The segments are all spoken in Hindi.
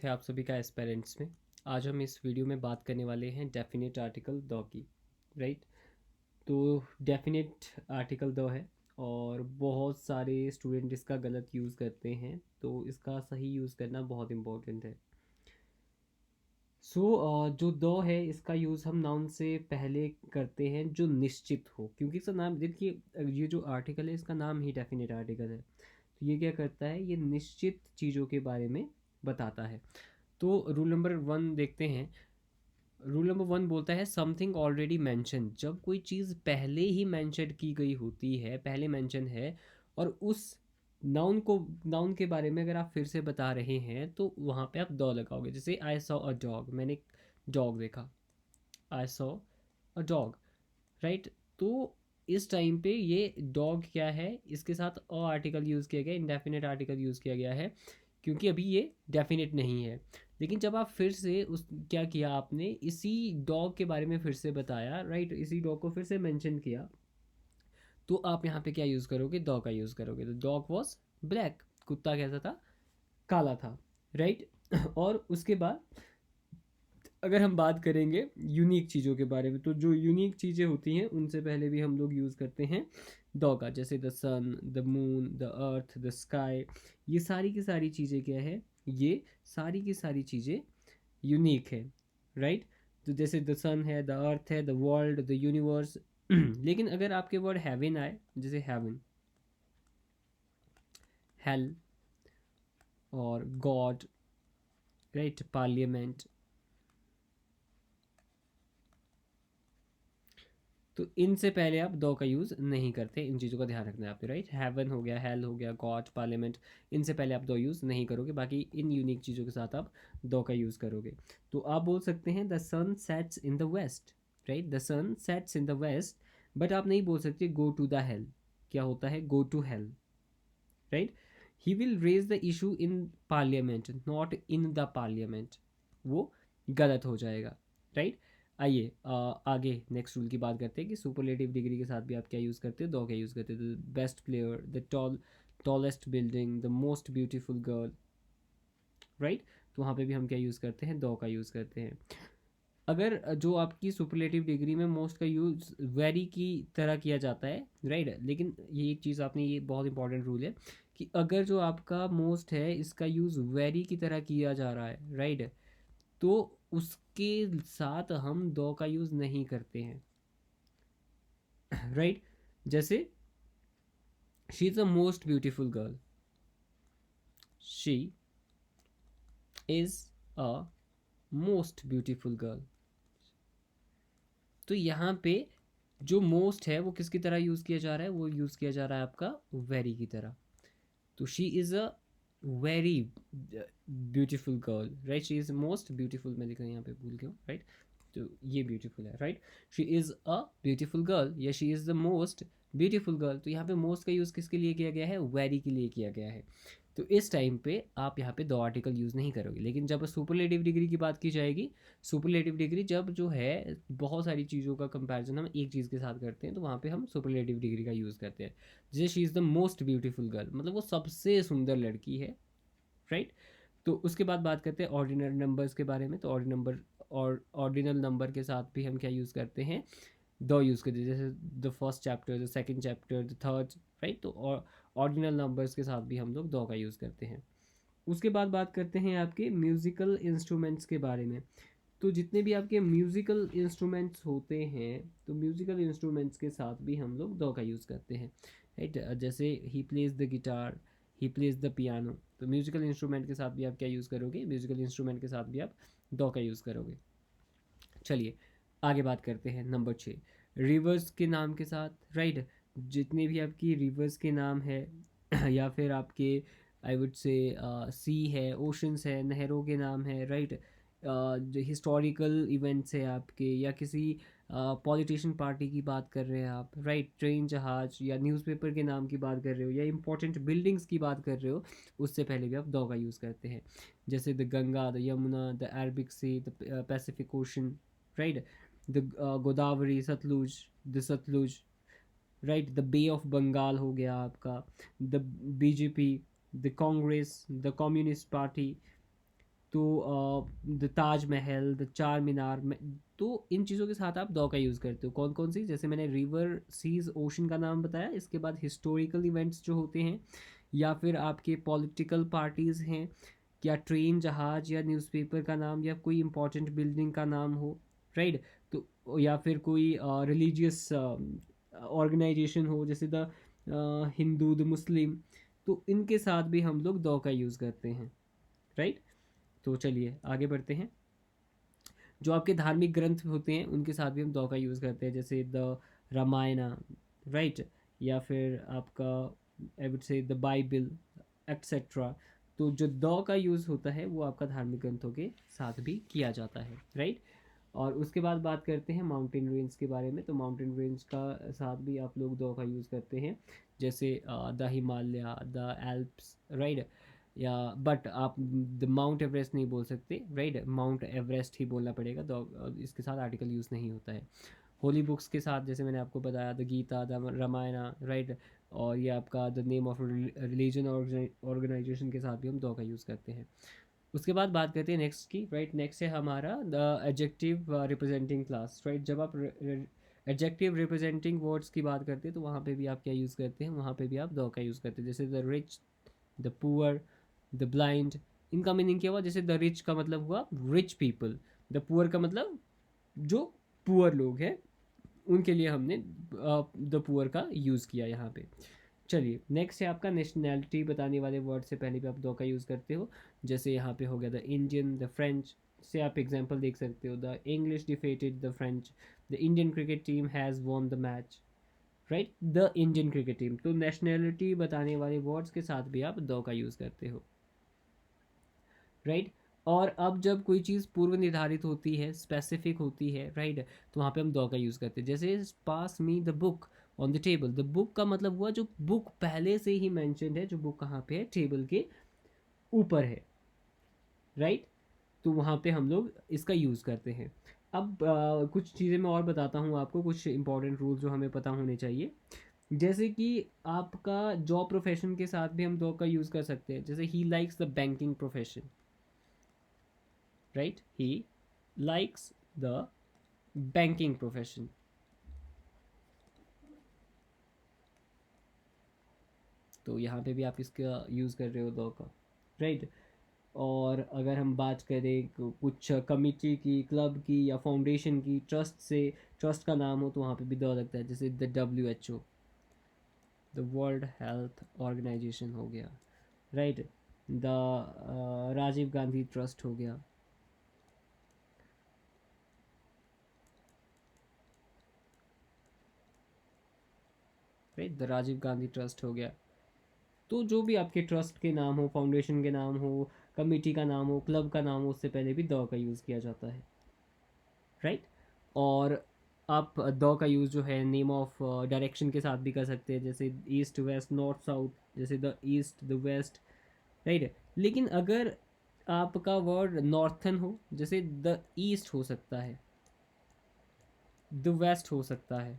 थे आप सभी का एस्पेरेंट्स में। आज हम इस वीडियो में बात करने वाले हैं definite article the key. Right. तो डेफिनेट आर्टिकल द है और बहुत सारे स्टूडेंट इसका गलत यूज़ करते हैं, तो इसका सही यूज़ करना बहुत इम्पोर्टेंट है। जो द है इसका यूज़ हम नाउन से पहले करते हैं जो निश्चित हो, क्योंकि इसका नाम देखिए, ये जो आर्टिकल है इसका नाम ही डेफिनेट आर्टिकल है। तो ये क्या करता है, ये निश्चित चीज़ों के बारे में बताता है। तो रूल नंबर वन देखते हैं। रूल नंबर वन बोलता है समथिंग ऑलरेडी मैंशन। जब कोई चीज़ पहले ही मैंशन की गई होती है, पहले मैंशन है, और उस नाउन के बारे में अगर आप फिर से बता रहे हैं तो वहाँ पे आप द लगाओगे। जैसे आई सॉ अ डॉग, मैंने एक डॉग देखा। I saw a dog. Right. तो इस टाइम पे ये डॉग क्या है, इसके साथ अ आर्टिकल यूज़ किया गया, इंडेफिनेट आर्टिकल यूज़ किया गया है, क्योंकि अभी ये डेफिनेट नहीं है। लेकिन जब आप फिर से उस क्या किया, आपने इसी डॉग के बारे में फिर से बताया, राइट, इसी डॉग को फिर से मेंशन किया, तो आप यहाँ पे क्या यूज़ करोगे, डॉग का यूज़ करोगे। तो डॉग वॉज ब्लैक, कुत्ता कैसा था, काला था। राइट। और उसके बाद अगर हम बात करेंगे यूनिक चीज़ों के बारे में, तो जो यूनिक चीज़ें होती हैं उनसे पहले भी हम लोग यूज़ करते हैं द का। जैसे the sun, the moon, the earth, the sky. ये सारी की सारी चीज़ें क्या है, ये सारी की सारी चीज़ें यूनिक है। राइट। तो जैसे द सन है, द अर्थ है, द वर्ल्ड, द यूनिवर्स। लेकिन अगर आपके वर्ड हेवन आए, जैसे हेवन, हेल और गॉड, राइट, पार्लियामेंट, तो इनसे पहले आप दो का यूज़ नहीं करते। इन चीज़ों का ध्यान रखना है आपने। राइट। हेवन हो गया, हेल हो गया, गॉड, पार्लियामेंट, इनसे पहले आप दो यूज़ नहीं करोगे। बाकी इन यूनिक चीज़ों के साथ आप दो का यूज़ करोगे। तो आप बोल सकते हैं the sun sets in the west. Right. The sun sets in the west. But आप नहीं बोल सकते गो टू द हेल। क्या होता है go to hell. Right. He will raise the issue in parliament, not in the parliament. वो गलत हो जाएगा। राइट। आइए आगे नेक्स्ट रूल की बात करते हैं कि सुपरलेटिव डिग्री के साथ भी आप क्या यूज़ करते हो, दो क्या यूज़ करते हो। The best player, the tallest building, the most beautiful girl. Right. तो वहाँ पे भी हम क्या यूज़ करते हैं, दो का यूज़ करते हैं। अगर जो आपकी सुपरलेटिव डिग्री में मोस्ट का यूज़ वेरी की तरह किया जाता है, राइट, लेकिन ये एक चीज़ आपने, ये बहुत इंपॉर्टेंट रूल है कि अगर जो आपका मोस्ट है इसका यूज़ वेरी की तरह किया जा रहा है, राइट, तो उसके साथ हम दो का यूज़ नहीं करते हैं। राइट। जैसे she is the most beautiful girl, she is a most beautiful girl. तो यहाँ पे जो मोस्ट है वो किसकी तरह यूज़ किया जा रहा है, वो यूज़ किया जा रहा है आपका वेरी की तरह। तो she is a very beautiful girl. Right. She is most beautiful, मैं लिखा यहाँ पे भूल गया हूँ। राइट। तो ये ब्यूटीफुल है। Right. She is a beautiful girl या she is the most beautiful girl. तो यहाँ पे मोस्ट का यूज़ किसके लिए किया गया है, वेरी के लिए किया गया है। तो इस टाइम पे आप यहाँ पे दो आर्टिकल यूज़ नहीं करोगे। लेकिन जब सुपरलेटिव डिग्री की बात की जाएगी, सुपरलेटिव डिग्री जब जो है बहुत सारी चीज़ों का कंपैरिजन हम एक चीज़ के साथ करते हैं, तो वहाँ पे हम सुपरलेटिव डिग्री का यूज़ करते हैं। जैसे she is the most beautiful girl, मतलब वो सबसे सुंदर लड़की है। राइट। तो उसके बाद बात करते हैं ऑर्डिनल नंबर्स के बारे में। तो ऑर्डिनल नंबर के साथ भी हम क्या यूज़ करते हैं, दो यूज़ करते हैं। जैसे the first chapter, the second chapter, the third. Right. तो ऑर्डिनल नंबर्स के साथ भी हम लोग दो का यूज़ करते हैं। उसके बाद बात करते हैं आपके म्यूज़िकल इंस्ट्रूमेंट्स के बारे में। तो जितने भी आपके म्यूज़िकल इंस्ट्रूमेंट्स होते हैं, तो म्यूज़िकल इंस्ट्रूमेंट्स के साथ भी हम लोग दो का यूज़ करते हैं। राइट। जैसे he plays the guitar, he plays the piano. तो म्यूज़िकल इंस्ट्रूमेंट के साथ भी आप क्या यूज़ करोगे, म्यूज़िकल इंस्ट्रूमेंट के साथ भी आप दो का यूज़ करोगे। चलिए आगे बात करते हैं नंबर 6, रिवर्स के नाम के साथ। राइट। जितने भी आपकी रिवर्स के नाम है या फिर आपके आई वुड से सी है, ओशंस है, नहरों के नाम है। राइट। जो हिस्टोरिकल इवेंट्स है आपके, या किसी पॉलिटिशियन पार्टी की बात कर रहे हैं आप, राइट, ट्रेन, जहाज या न्यूज़पेपर के नाम की बात कर रहे हो, या इंपॉर्टेंट बिल्डिंग्स की बात कर रहे हो, उससे पहले भी आप दो का यूज़ करते हैं। जैसे the Ganga, the Yamuna, the Arabic sea, the Pacific ocean. Right. The Godavari, Sutlej, the Sutlej. Right. The bay of Bengal हो गया आपका, the BJP, the Congress, the communist party. तो द ताज महल, द चार मीनार में, तो इन चीज़ों के साथ आप द का यूज़ करते हो। कौन कौन सी, जैसे मैंने रिवर, सीज, ओशन का नाम बताया, इसके बाद हिस्टोरिकल इवेंट्स जो होते हैं, या फिर आपके पॉलिटिकल पार्टीज़ हैं, या ट्रेन, जहाज, या न्यूज़पेपर का नाम, या कोई इंपॉर्टेंट बिल्डिंग का नाम हो, राइट। तो या फिर कोई रिलीजियस ऑर्गेनाइजेशन हो, जैसे द हिंदू, द मुस्लिम, तो इनके साथ भी हम लोग द का यूज़ करते हैं, राइट। तो चलिए आगे बढ़ते हैं। जो आपके धार्मिक ग्रंथ होते हैं उनके साथ भी हम द का यूज़ करते हैं, जैसे द रामायणा, राइट, या फिर आपका I would say the Bible, etcetera. तो जो द का यूज़ होता है वो आपका धार्मिक ग्रंथों के साथ भी किया जाता है, राइट। और उसके बाद बात करते हैं माउंटेन रेंज के बारे में। तो माउंटेन रेंज का साथ भी आप लोग द का यूज़ करते हैं, जैसे the Himalaya, the Alps, right. या बट आप द माउंट एवरेस्ट नहीं बोल सकते, राइट, माउंट एवरेस्ट ही बोलना पड़ेगा, द इसके साथ आर्टिकल यूज़ नहीं होता है। होली बुक्स के साथ जैसे मैंने आपको बताया, the Gita, the Ramayana, right, और ये आपका the name of religion organisation के साथ भी हम द का यूज़ करते हैं। उसके बाद बात करते हैं नेक्स्ट की, राइट। नेक्स्ट है हमारा the adjective representing class, right. जब आप एडजेक्टिव रिप्रेजेंटिंग वर्ड्स की बात करते हैं तो वहाँ पे भी आप क्या यूज़ करते हैं, वहाँ पे भी आप द का यूज़ करते हैं, जैसे the rich, the poor, the blind. इनका मीनिंग क्या हुआ, जैसे द रिच का मतलब हुआ रिच पीपल, द पुअर का मतलब जो पुअर लोग हैं, उनके लिए हमने द पुअर का यूज़ किया यहाँ पे। चलिए नेक्स्ट है आपका नेशनैलिटी बताने वाले वर्ड से पहले भी आप द का यूज़ करते हो, जैसे यहाँ पे हो गया द इंडियन, द फ्रेंच, से आप एग्जांपल देख सकते हो, the English defeated the French, the Indian cricket team has won the match, right, the Indian cricket team. तो नेशनैलिटी बताने वाले वर्ड्स के साथ भी आप द का यूज़ करते हो, राइट। और अब जब कोई चीज़ पूर्व निर्धारित होती है, स्पेसिफिक होती है, राइट, तो वहाँ पे हम द का यूज़ करते हैं, जैसे pass me the book on the table. The book का मतलब हुआ जो बुक पहले से ही मैंशनड है, जो बुक कहाँ पे है, टेबल के ऊपर है, राइट। तो वहाँ पे हम लोग इसका यूज़ करते हैं। अब कुछ चीज़ें मैं और बताता हूँ आपको, कुछ इंपॉर्टेंट रूल्स जो हमें पता होने चाहिए, जैसे कि आपका जॉब प्रोफेशन के साथ भी हम द का यूज़ कर सकते हैं, जैसे he likes the banking profession, right, he likes the banking profession। तो यहाँ पे भी आप इसका यूज़ कर रहे हो द का, राइट। और अगर हम बात करें कुछ कमिटी की, क्लब की, या फाउंडेशन की, ट्रस्ट से, ट्रस्ट का नाम हो, तो वहाँ पे भी द लगता है, जैसे the WHO, the world health organisation हो गया, right, the Rajiv Gandhi trust हो गया, right, the Rajiv Gandhi trust हो गया। तो जो भी आपके ट्रस्ट के नाम हो, फाउंडेशन के नाम हो, कमेटी का नाम हो, क्लब का नाम हो, उससे पहले भी द का यूज़ किया जाता है, राइट। और आप द का यूज़ जो है नेम ऑफ डायरेक्शन के साथ भी कर सकते हैं, जैसे ईस्ट, वेस्ट, नॉर्थ, साउथ, जैसे the east, the west, right. लेकिन अगर आपका वर्ड नॉर्थन हो, जैसे द ईस्ट हो सकता है, द वेस्ट हो सकता है,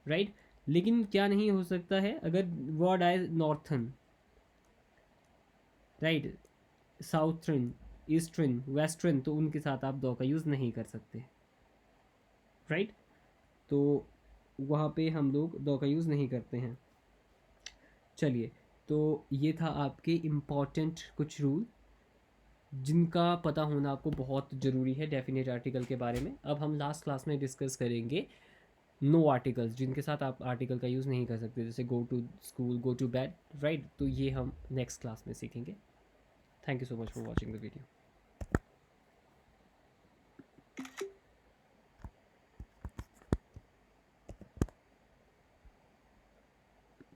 राइट। लेकिन क्या नहीं हो सकता है, अगर वर्ड आए northern, right, southern, eastern, western, तो उनके साथ आप द का यूज़ नहीं कर सकते, राइट। तो वहाँ पे हम लोग द का यूज़ नहीं करते हैं। चलिए, तो ये था आपके इम्पॉर्टेंट कुछ रूल जिनका पता होना आपको बहुत ज़रूरी है डेफिनेट आर्टिकल के बारे में। अब हम लास्ट क्लास में डिस्कस करेंगे नो आर्टिकल्स, जिनके साथ आप आर्टिकल का यूज़ नहीं कर सकते, जैसे go to school, go to bed, right. तो ये हम नेक्स्ट क्लास में सीखेंगे। Thank you so much for watching the video.